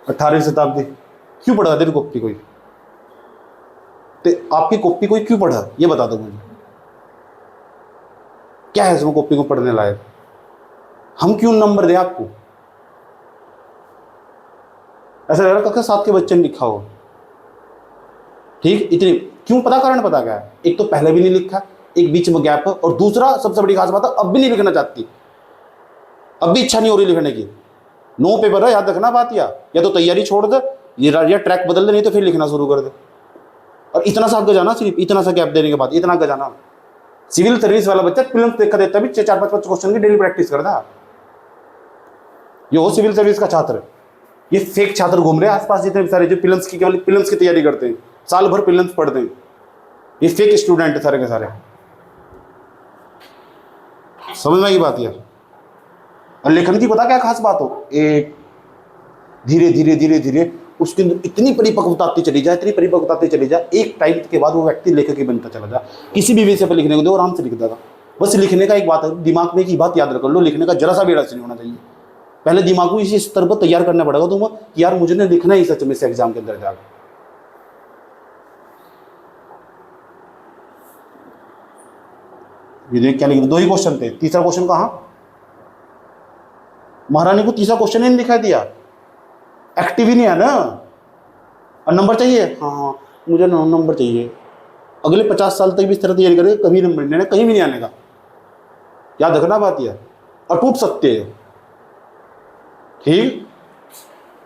18वीं शताब्दी क्यों पढ़ा तेरी कॉपी कोई, तो आपकी कॉपी कोई क्यों पढ़ा, ये बता दो मुझे, क्या है इसमें कॉपी को पढ़ने लायक, हम क्यों नंबर दें आपको, ऐसा लग रहा है साथ के बच्चे ने लिखा हो। ठीक, इतनी क्यों? पता कारण पता क्या है? एक तो पहले भी नहीं लिखा, एक बीच में गैप, और दूसरा सबसे बड़ी खास बात है अब भी नहीं लिखना चाहती, अब भी इच्छा नहीं हो रही लिखने की। नो पेपर है, याद रखना बात। या तो तैयारी छोड़ दे, या ट्रैक बदल दे, नहीं तो फिर लिखना शुरू कर दे। और इतना सा आगे जाना, सिर्फ इतना सा गैप देने के बाद इतना आगे जाना। सिविल सर्विस वाला बच्चा फिल्म देखा देता भी 4-5 क्वेश्चन की डेली प्रैक्टिस करता। ये हो सिविल सर्विस का छात्र, ये फेक छात्र घूम रहे हैं आसपास जितने सारे, जो फिल्म्स की केवल फिल्म्स की तैयारी करते हैं, साल भर फिल्म्स पढ़ते हैं, ये फेक स्टूडेंट है सारे के सारे। समझ में आई बात यार? और लेखन की पता क्या खास बात हो, एक धीरे धीरे धीरे धीरे उसके अंदर इतनी परिपक्वता आती चली जाए, इतनी परिपक्वता आती चली जाए, एक टाइम के बाद वो व्यक्ति लेखक ही बनता चला जाए। किसी भी विषय पर लिखने को दो, आराम से लिख देगा। बस लिखने का एक बात है, दिमाग में एक बात याद रख लो, लिखने का जरा सा भी अड़चन नहीं होना चाहिए। पहले दिमाग को इसी स्तर पर तैयार करना पड़ेगा तुम कि यार मुझे ना लिखना ही सच में से एग्जाम के अंदर जाकर। ये देख क्या लिखा, 2 ही क्वेश्चन थे, तीसरा क्वेश्चन कहाँ? महारानी को तीसरा क्वेश्चन ही नहीं दिखाई दिया, एक्टिव ही नहीं है ना। और नंबर चाहिए, हाँ मुझे नंबर चाहिए, अगले 50 साल तक भी इस तरह तैयारी करेंगे, कभी नंबर नहीं आने, कहीं भी नहीं आने का। याद रखना बात यह, और टूट सकते हैं। ठीक,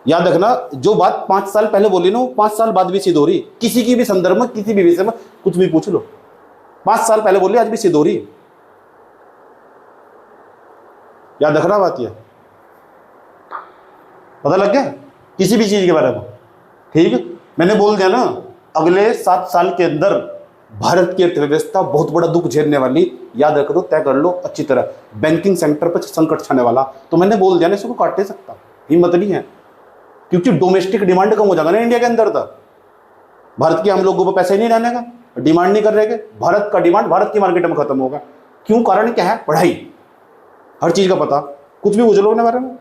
याद रखना, जो बात 5 साल पहले बोली ना, वो 5 साल बाद भी सिद्ध हो रही। किसी की भी संदर्भ में, किसी भी विषय में कुछ भी पूछ लो, 5 साल पहले बोली आज भी सिद्ध हो रही। याद रखना बात यह, पता लग गया किसी भी चीज के बारे में। ठीक, मैंने बोल दिया ना, अगले 7 साल के अंदर भारत की अर्थव्यवस्था बहुत बड़ा दुख झेलने वाली। याद रख दो, तय कर लो अच्छी तरह, बैंकिंग सेक्टर पर संकट छाने वाला। तो मैंने बोल दिया ना, इसको काट नहीं सकता, हिम्मत नहीं है, क्योंकि डोमेस्टिक डिमांड कम हो जाएगा ना इंडिया के अंदर। तक भारत के हम लोगों को पैसा ही नहीं रहने का, डिमांड नहीं कर रहे, भारत का डिमांड भारत की मार्केट में खत्म होगा। क्यों? कारण क्या है? पढ़ाई, हर चीज का पता, कुछ भी पूछ लो अपने बारे में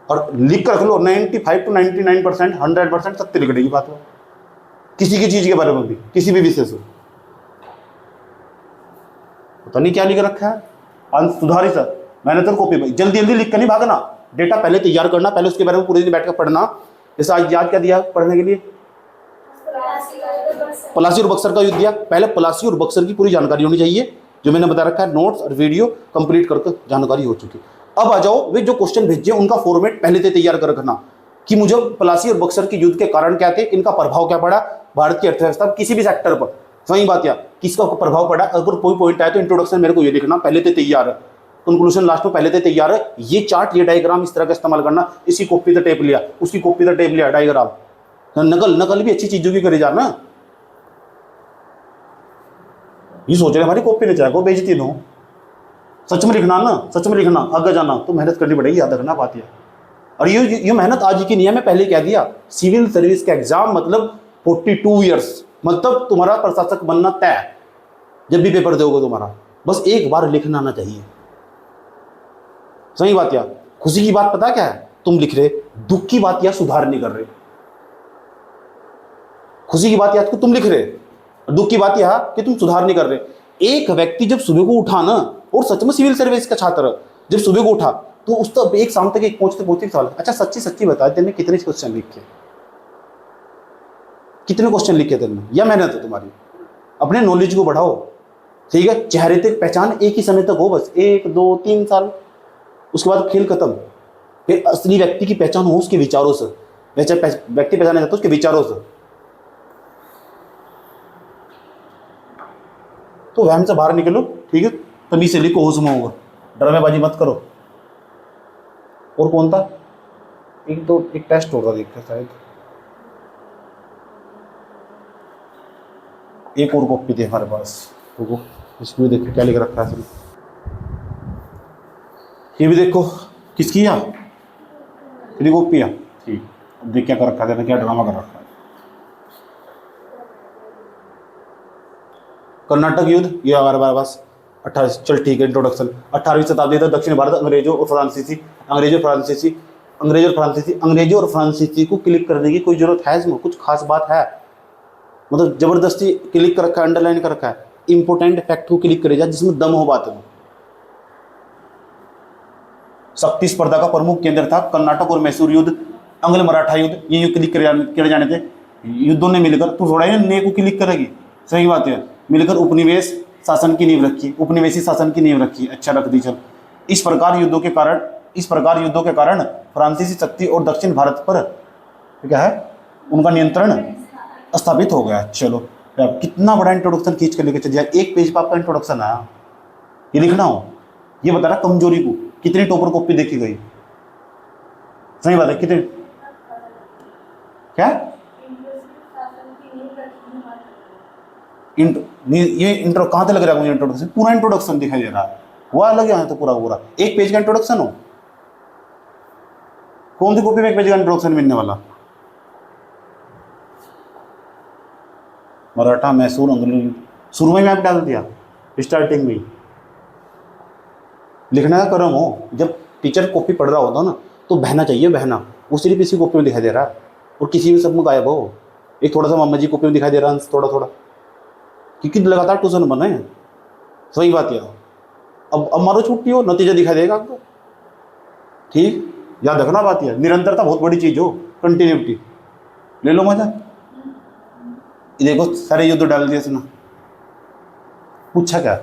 और लिख कर रख लो। 95 to 99%, 100% सत्य लिखने की बात हो, किसी की चीज के बारे में भी, किसी भी विषय से। पता नहीं क्या लिख रखा है, अंश सुधारी सर, मैंने तो कॉपी में जल्दी जल्दी लिख कर नहीं भागना, डेटा पहले तैयार करना, पहले उसके बारे में पूरे दिन बैठ कर पढ़ना। जैसे आज याद क्या दिया पढ़ने के लिए? पलासी और बक्सर का युद्ध दिया। पहले पलासी और बक्सर की पूरी जानकारी होनी चाहिए, जो मैंने बता रखा है, नोट्स और वीडियो कंप्लीट करके जानकारी हो चुकी। अब आ जाओ, वे जो क्वेश्चन भेजे उनका फॉर्मेट पहले से तैयार कर रखना कि मुझे पलासी और बक्सर के युद्ध के कारण क्या थे, इनका प्रभाव क्या पड़ा भारत की अर्थव्यवस्था किसी भी सेक्टर पर। सही बात, या किसका प्रभाव पड़ा। अगर कोई पॉइंट आए तो इंट्रोडक्शन मेरे को ये लिखना, पहले से तैयार है, कंक्लूजन लास्ट में पहले से तैयार है। ये चार्ट, ये डायग्राम इस तरह का इस्तेमाल करना, इसी कॉपी से टेप लिया, उसकी कॉपी से टेप लिया, डायग्राम नकल भी अच्छी चीजों की करे जाना। ये सोच रहे हमारी कॉपी ने चाहे बेइज्जती हो, सच में लिखना ना, सच में लिखना, आगे जाना तो मेहनत करनी पड़ेगी, याद रखना बात है। और ये मेहनत आज की नहीं है, मैं पहले कह दिया, सिविल सर्विस का एग्जाम मतलब 42 ईयर्स, मतलब तुम्हारा प्रशासक बनना तय। जब भी पेपर दोगे तुम्हारा, बस एक बार लिखना आना चाहिए। सही बात। या खुशी की बात पता क्या है, तुम लिख रहे, दुख की बात या सुधार नहीं कर रहे। खुशी की बात या तुम लिख रहे, दुख की बात यह कि तुम सुधार नहीं कर रहे। एक व्यक्ति जब सुबह को उठा ना, और सच में सिविल सर्विस का छात्र जब सुबह को उठा तो उस तक एक शाम तक एक पहुंचते सवाल, अच्छा सच्ची सच्ची बता, तेने कितने क्वेश्चन लिखे, कितने क्वेश्चन लिखे तेने, या मेहनत है तुम्हारी। अपने नॉलेज को बढ़ाओ, ठीक है। चेहरे तक पहचान एक ही समय तक हो, बस 1 2 3 साल, उसके बाद खेल खत्म। फिर असली व्यक्ति की पहचान हो उसके विचारों से। व्यक्ति पहचाना जाता है उसके विचारों से। तो वहम से बाहर निकलो, ठीक है, तभी से लिखो, होश में होगा, ड्रामेबाजी मत करो। और कौन था, एक टेस्ट होता देखते शायद, एक और कॉपी थी हमारे पास, तो इसमें देखो क्या लिख रखा है। ये भी देखो किसकी है, तेरी कॉपी है, ठीक। अब देख क्या कर रखा है, क्या ड्रामा कर रखा है। कर्नाटक युद्ध, ये हमारे पास 28, चल ठीक है, इंट्रोडक्शन। 18वीं शताब्दी तक दक्षिण भारत अंग्रेजों और फ्रांसीसी को क्लिक करने की कोई जरूरत है इसमें, कुछ खास बात है, मतलब जबरदस्ती क्लिक कर रखा है, अंडरलाइन कर रखा है, इंपोर्टेंट फैक्ट को क्लिक करे जा जिसमें दम हो बात में। शक्ति स्पर्धा का प्रमुख केंद्र था कर्नाटक और मैसूर युद्ध अंग्ल मराठा युद्ध, ये युद्ध क्लिक करे जाने थे युद्धों ने मिलकर। तू थोड़ा ही ने को क्लिक करेगी, सही बात है। मिलकर उपनिवेश शासन की नींव रखी, उपनिवेशी शासन की नींव रखी, अच्छा रख दी चल। इस प्रकार युद्धों के कारण फ्रांसीसी शक्ति और दक्षिण भारत पर क्या है उनका नियंत्रण स्थापित हो गया। चलो अब कितना बड़ा इंट्रोडक्शन खींच कर लेके चल दिया, एक पेज पर आपका इंट्रोडक्शन आया। ये लिखना हो, ये बता रहा कमजोरी को कितनी टोपर कॉपी देखी गई, सही बात है। कितने क्या ये इंट्रो कहाँ तक लग रहा है मुझे इंट्रोडक्शन, पूरा इंट्रोडक्शन दिखाई दे रहा है, वह अलग है तो पूरा पूरा एक पेज का इंट्रोडक्शन हो। कौन सी कॉपी में एक पेज का इंट्रोडक्शन मिलने वाला? मराठा मैसूर अंग्रेजी शुरू में आप डाल दिया, स्टार्टिंग में लिखने का क्रम हो। जब टीचर कॉपी पढ़ रहा होता ना तो बहना चाहिए, बहना वो सिर्फ इसी कॉपी में दिखाई दे रहा है और किसी भी सब में गायब हो। एक थोड़ा सा मामा जी कॉपी में दिखाई दे रहा है थोड़ा थोड़ा, क्योंकि लगातार ट्यूशन बने हैं, सही बात है। अब मारो छुट्टी हो नतीजा दिखाई देगा आपको, ठीक याद रखना बात है। निरंतरता बहुत बड़ी चीज हो, कंटिन्यूटी ले लो मजा। देखो सारे युद्ध डाल दिए इसने, पूछा क्या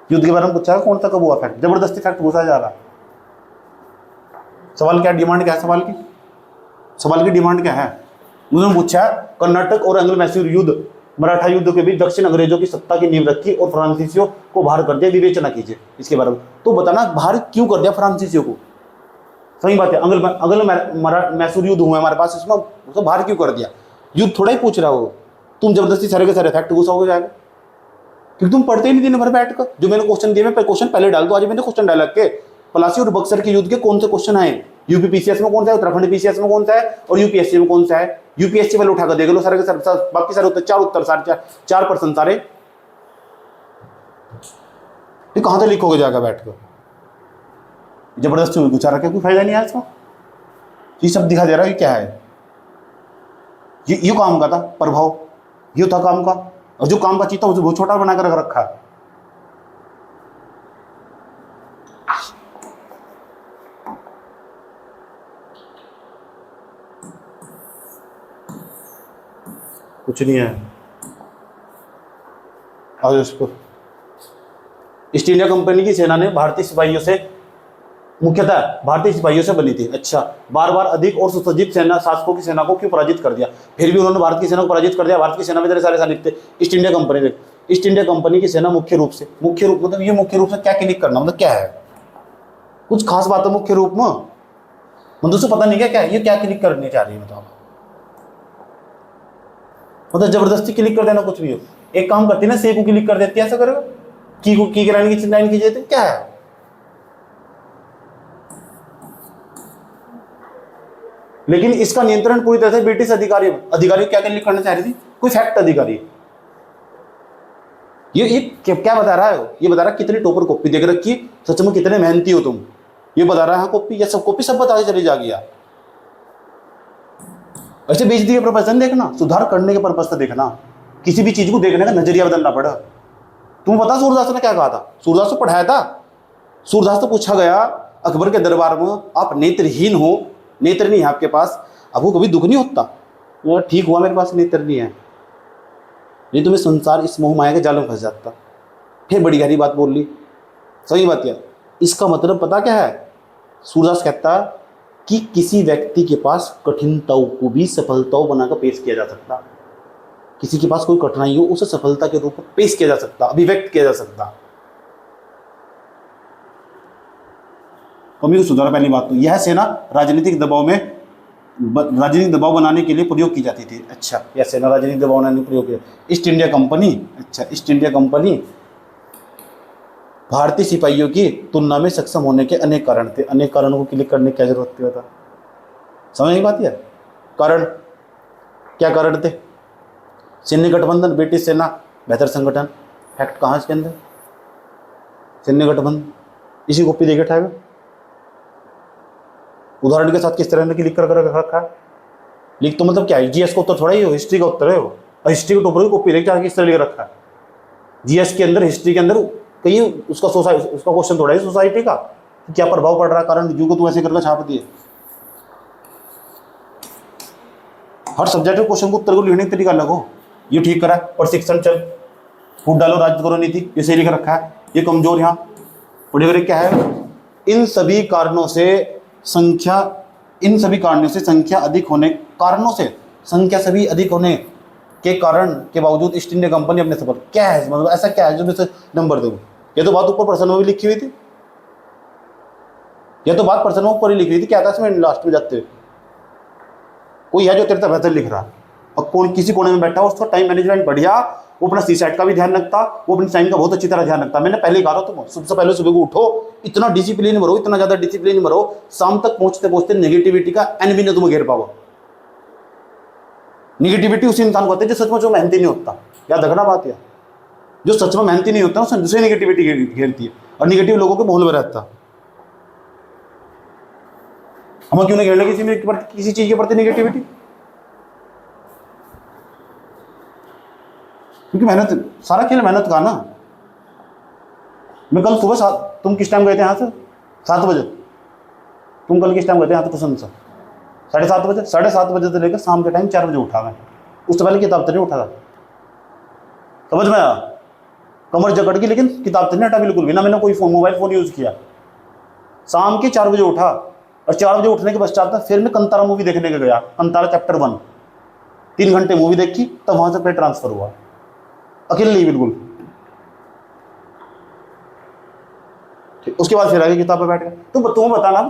युद्ध के बारे में पूछा कौन सा कब हुआ फैक्ट, जबरदस्ती फैक्ट घुसा जा रहा। सवाल क्या डिमांड क्या है, सवाल की डिमांड क्या है? उन्होंने पूछा कर्नाटक और अंग्ल मैसूर युद्ध मराठा युद्ध के बीच दक्षिण अंग्रेजों की सत्ता की नींव रखी और फ्रांसीसियों को बाहर कर दिया, विवेचना कीजिए इसके बारे में। तो बताना बाहर क्यों कर दिया फ्रांसीसियों को, सही बात है। अंग्ल मैसूर युद्ध हुआ हमारे पास, इसमें उसको बाहर क्यों कर दिया? युद्ध थोड़ा ही पूछ रहा हो तुम, जबरदस्ती सारे के सारे फैक्ट घुसा हो जाएगा, क्योंकि तुम पढ़ते ही नहीं दिन भर बैठ कर। जो मैंने क्वेश्चन दिए मैं क्वेश्चन पहले डाल दो। आज मैंने क्वेश्चन डाला के पलासी और बक्सर के युद्ध के कौन से क्वेश्चन आए, यूपी पीसीएस में कौन सा है, उत्तराखंड पीसीएस में कौन सा है और यूपीएससी में कौन सा है। यूपीएससी वाले उठाकर देख लो सारे के सारे, बाकी सारे उत्तर 4% सारे। ये कहां से लिखोगे जाकर बैठ कर, जबरदस्ती गुचा रखे, कोई फायदा नहीं है इसका। ये सब दिखा दे रहा है क्या है, ये काम का था प्रभाव, ये था काम का, और जो काम का चीज था उसे बहुत छोटा बनाकर रख रखा है। कुछ नहीं है। और इसको ईस्ट इंडिया कंपनी की सेना ने भारतीय सिपाहियों से मुख्यतः भारतीय सिपाहियों से बनी थी। अच्छा, बार बार अधिक और सुसज्जित सेना शासकों की सेना को क्यों पराजित कर दिया? फिर भी उन्होंने भारत की सेना को पराजित कर दिया। भारत की सेना में सारे सैनिक थे। ईस्ट इंडिया कंपनी की सेना मुख्य रूप मतलब ये मुख्य रूप से क्या क्लिक करना मतलब क्या है, कुछ खास बात है मुख्य रूप में मतलब उसे पता नहीं क्या ये क्या क्लिक करनी चाह रही है बताओ। मतलब जबरदस्ती क्लिक कर देना कुछ भी हो। एक काम करती ना से को क्लिक कर देती है, ऐसा करेगा की कराने की लाइन कीजिए तो क्या है। लेकिन इसका नियंत्रण पूरी तरह से ब्रिटिश अधिकारी क्या क्लिक करना चाह रही थी, कोई फैक्ट अधिकारी। ये क्या बता रहा है, ये बता रहा है कितनी टोपर कॉपी देख रखी, सच में कितने मेहनती हो तुम, ये बता रहा है। कॉपी या सब कॉपी सब बता के चली जाएगी यार, ऐसे बेच दिए प्रोफेशन। देखना सुधार करने के पर्पज से देखना, किसी भी चीज को देखने का नजरिया बदलना पड़ा। तुम पता सूरदास ने क्या कहा था, सूरदास को पढ़ाया था। सूरदास तो पूछा गया अकबर के दरबार में, आप नेत्रहीन हो, नेत्र नहीं है आपके पास, आपको कभी दुख नहीं होता? ठीक हुआ मेरे पास नेत्र नहीं है, नहीं तो मैं संसार इस मोह माया के जाल में फंस जाता। फिर बड़ी गहरी बात बोल ली, सही बात है। इसका मतलब पता क्या है, सूरदास कहता कि किसी व्यक्ति के पास कठिनताओं को भी सफलताओं बनाकर पेश किया जा सकता। किसी के पास कोई कठिनाई हो उसे सफलता के रूप में पेश किया जा सकता, अभिव्यक्त किया जा सकता। कमी को सुधारा। पहली बात तो यह सेना राजनीतिक दबाव बनाने के लिए प्रयोग की जाती थी। अच्छा, यह सेना राजनीतिक दबाव बनाने के लिए प्रयोग किया। ईस्ट इंडिया कंपनी, अच्छा ईस्ट इंडिया कंपनी भारतीय सिपाहियों की तुलना में सक्षम होने के अनेक कारण थे। अनेक कारणों को क्लिक करने की क्या जरूरत थी बता, समझ नहीं बात है। कारण क्या कारण थे? सैन्य गठबंधन, ब्रिटिश सेना, बेहतर संगठन। फैक्ट कहाँ इसके अंदर, सैन्य गठबंधन, इसी कॉपी देखे उठाएगा। उदाहरण के साथ किस तरह ने क्लिक कर रखा है। लिख तो मतलब क्या है, जीएस का उत्तर थोड़ा ही हो, हिस्ट्री का उत्तर है वो, और हिस्ट्री के टॉपर की कॉपी देख किस तरह लिख रखा है। जीएस के अंदर, हिस्ट्री के अंदर कहीं उसका क्वेश्चन थोड़ा है सोसाइटी का क्या प्रभाव पड़ रहा है, कारण जीव को तू ऐसे करके छाप दिए। हर सब्जेक्ट के क्वेश्चन को उत्तर को लिखने का तरीका अलग हो। ये ठीक करा प्रशिक्षण चल फूट डालो राज्य करो नीति, ये सही लिख रखा है, ये कमजोर यहाँ पढ़े क्या है। इन सभी कारणों से संख्या अधिक होने सभी अधिक होने के कारण के बावजूद ईस्ट इंडिया कंपनी अपने सफल क्या है, मतलब ऐसा क्या है जो मैं नंबर दूँ। ये तो बात ऊपर प्रश्न में भी लिखी हुई थी, ये तो बात प्रश्न में ऊपर ही लिखी हुई थी, क्या था इसमें लास्ट में जाते हुए कोई है जो तेरे से बेहतर लिख रहा और कौन किसी कोने में बैठा हो, उसका टाइम मैनेजमेंट बढ़िया, वो अपना सी सेट का भी ध्यान रखता, वो अपने टाइम का बहुत अच्छी तरह ध्यान रखता। मैंने पहले ही कहा था तुम सबसे पहले सुबह को उठो, इतना डिसिप्लिन में रहो, इतना ज़्यादा डिसिप्लिन में रहो, शाम तक पहुँचते पहुँचते नेगेटिविटी का एन भी न तुम घेर पाओ। नेगेटिविटी उसी इंसान को होती है जो सच में जो मेहनती नहीं होता। याद रखना बात है, जो सच में मेहनती नहीं होता उसने दूसरी नेगेटिविटी घेरती है और नेगेटिव लोगों के माहौल में रहता। हम क्यों नहीं घेर लगे किसी चीज के प्रति नेगेटिविटी, क्योंकि मेहनत सारा खेल मेहनत का ना। मैं कल सुबह तुम किस टाइम गए थे यहाँ से? 7 बजे। तुम कल किस टाइम गए थे यहाँ से ट्यूशन से? 7:30 बजे। 7:30 बजे से लेकर शाम के टाइम 4 बजे उठा मैं। उससे पहले किताब तो नहीं उठा था, समझ में आया? कमर जकड़ की, लेकिन किताब तो नहीं हटा बिल्कुल भी ना। मैंने कोई मोबाइल फोन यूज किया। शाम के 4 बजे उठा और 4 बजे उठने के पश्चात फिर मैं कंतारा मूवी देखने के गया। कंतारा चैप्टर 1 3 घंटे मूवी देखी, तब वहां से फिर ट्रांसफर हुआ अकेले ही बिल्कुल। ठीक, उसके बाद फिर आगे किताब पे बैठ गया। तो तुम्हें बताना,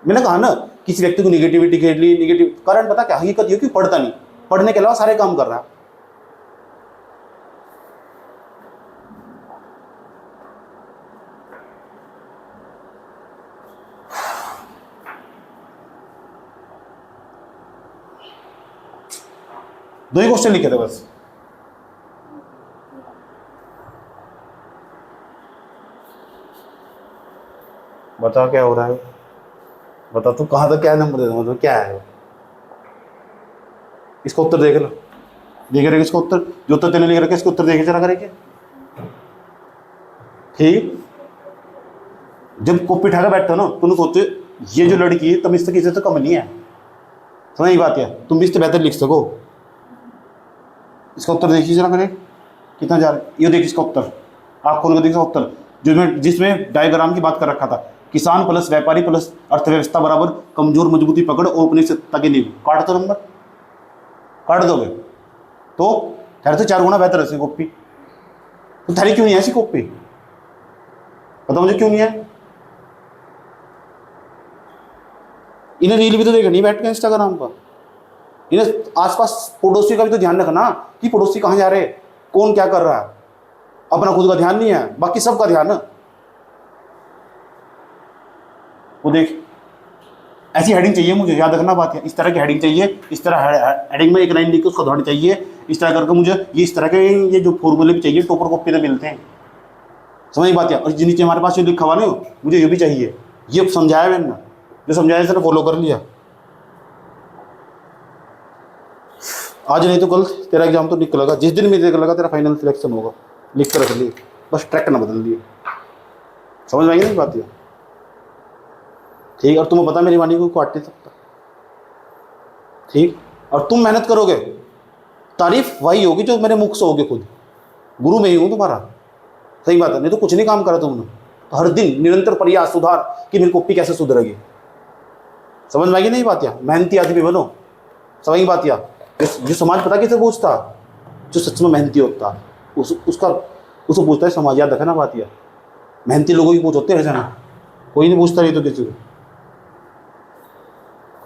मैंने कहा ना किसी व्यक्ति को निगेटिविटी घेर ली, निगेटिव कारण पता क्या हकीकत ये कि पढ़ता नहीं, पढ़ने के अलावा सारे काम कर रहा है। दो ही क्वेश्चन लिखे थे बस। बता क्या हो रहा है, बता तू कहाँ तक क्या नंबर दे, मतलब क्या है। इसका उत्तर देख लो, देख रहे इसका उत्तर, जो उत्तर तेने लिख रखे इसका उत्तर देखे जरा करेंगे। ठीक, जब कॉपी उठा कर बैठते हो ना तुम सोचते ये जो लड़की है तुम इससे किसी से कम नहीं है, समझ ये बात है, तुम भी इससे बेहतर लिख सको। इसका उत्तर देखिए जरा करें कितना जा रहा है। ये देखिए इसका उत्तर, आप खोल कर देखिए उत्तर जिसमें डायग्राम की बात कर रखा था, किसान प्लस व्यापारी प्लस अर्थव्यवस्था बराबर कमजोर मजबूती पकड़ और उपनिषद की नींव। काट दो नंबर, काट दोगे तो तेरे से 4 गुना बेहतर है कॉपी। तो थारी क्यों नहीं है ऐसी कॉपी, बताओ मुझे क्यों नहीं है। इन्हें रील भी तो देखा नहीं बैठ के इंस्टाग्राम पर, इन्हें आसपास पड़ोसी का भी तो ध्यान रखना कि पड़ोसी कहाँ जा रहे, कौन क्या कर रहा है। अपना खुद का ध्यान नहीं है, बाकी सबका ध्यान है। वो देख ऐसी हेडिंग चाहिए मुझे, याद रखना बात है। इस तरह की हेडिंग चाहिए, इस तरह हेडिंग में एक लाइन लिख के उसको धोनी चाहिए। इस तरह करके मुझे ये इस तरह के ये जो फॉर्मूले भी चाहिए, टॉपर कॉपी में मिलते हैं, समझ बात है। और जिन नीचे हमारे पास जो लिखा हुआ ना मुझे ये भी चाहिए, ये समझाया मैंने, जो समझाया सर फॉलो कर लिया। आज नहीं तो कल तेरा एग्जाम तो निकलेगा, जिस दिन भी निकलेगा तेरा फाइनल सिलेक्शन होगा, लिख कर रख लिए, बस ट्रैक ना बदल दिए। समझ में आएगी नहीं बात ये, ठीक। और तुम्हें पता मेरी वाणी को काट नहीं सकता, ठीक। और तुम मेहनत करोगे, तारीफ वही होगी जो मेरे मुख से होगी, खुद गुरु में ही हूँ तुम्हारा, सही बात है। नहीं तो कुछ नहीं काम करा तुमने, तो हर दिन निरंतर प्रयास सुधार कि मेरी कॉपी कैसे सुधरेगी। समझ में आएगी नहीं बात या, मेहनती आदमी बनो, समझ बात या। जो समाज पता किसे पूछता, जो सच में मेहनती होता उसको पूछता है समाज, याद रखना बात या। मेहनती लोगों की पूछ होते हैं ना, कोई नहीं पूछता नहीं तो किसी को।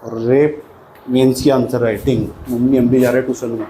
और रेप मीन्स की आंसर राइटिंग, मम्मी हम भी जा रहे हैं ट्यूशन में।